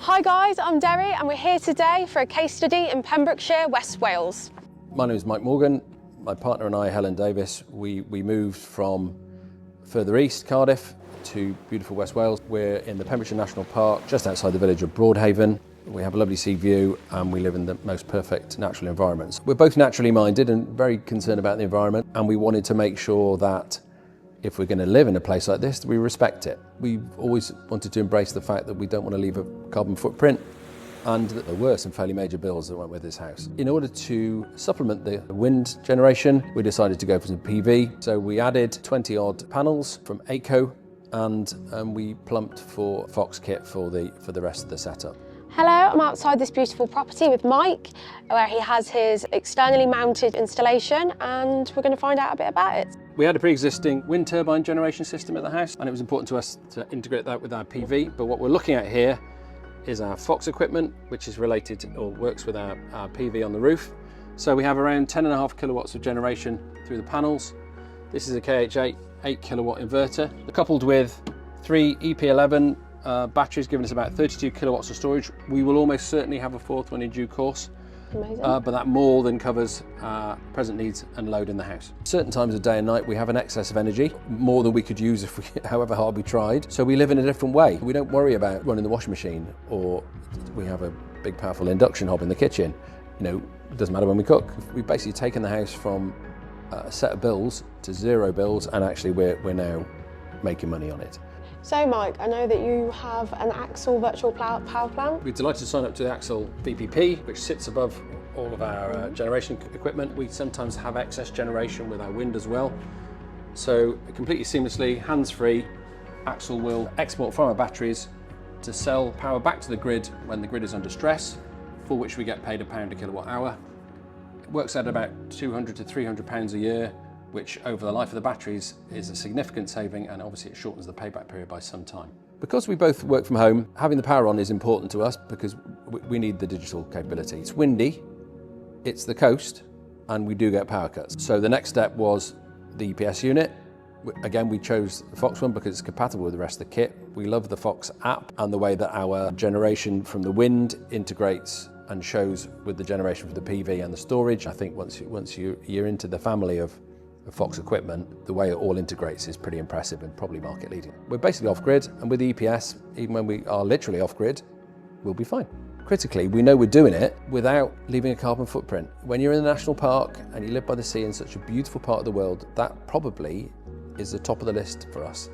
Hi guys, I'm Derry and we're here today for a case study in Pembrokeshire, West Wales. My name is Mike Morgan. My partner and I, Helen Davis, we moved from further east, Cardiff, to beautiful West Wales. We're in the Pembrokeshire National Park, just outside the village of Broadhaven. We have a lovely sea view and we live in the most perfect natural environments. We're both naturally minded and very concerned about the environment, and we wanted to make sure that if we're going to live in a place like this, we respect it. We've always wanted to embrace the fact that we don't want to leave a carbon footprint, and that there were some fairly major bills that went with this house. In order to supplement the wind generation, we decided to go for some PV. So we added 20 odd panels from ACO, and we plumped for Fox kit for the rest of the setup. Hello, I'm outside this beautiful property with Mike, where he has his externally mounted installation, and we're going to find out a bit about it. We had a pre-existing wind turbine generation system at the house, and it was important to us to integrate that with our PV. But what we're looking at here is our Fox equipment, which is related to, or works with our PV on the roof. So we have around 10.5 kilowatts of generation through the panels. This is a KH 8 kilowatt inverter, coupled with 3 EP11 batteries, giving us about 32 kilowatts of storage. We will almost certainly have a fourth one in due course. Amazing. But that more than covers present needs and load in the house. Certain times of day and night we have an excess of energy, more than we could use however hard we tried. So we live in a different way. We don't worry about running the washing machine, or we have a big powerful induction hob in the kitchen. You know, it doesn't matter when we cook. We've basically taken the house from a set of bills to 0 bills, and actually we're now making money on it. So Mike, I know that you have an Axel virtual power plant. We're delighted to sign up to the Axel VPP, which sits above all of our generation equipment. We sometimes have excess generation with our wind as well. So completely seamlessly, hands-free, Axel will export from our batteries to sell power back to the grid when the grid is under stress, for which we get paid £1 a kilowatt hour. It works out about £200 to £300 a year, which over the life of the batteries is a significant saving, and obviously it shortens the payback period by some time. Because we both work from home, having the power on is important to us because we need the digital capability. It's windy, it's the coast, and we do get power cuts. So the next step was the EPS unit. Again, we chose the Fox one because it's compatible with the rest of the kit. We love the Fox app and the way that our generation from the wind integrates and shows with the generation for the PV and the storage. I think once you're into the family of Fox equipment, the way it all integrates is pretty impressive and probably market leading. We're basically off grid, and with the EPS, even when we are literally off grid, we'll be fine. Critically, we know we're doing it without leaving a carbon footprint. When you're in a national park and you live by the sea in such a beautiful part of the world, that probably is the top of the list for us.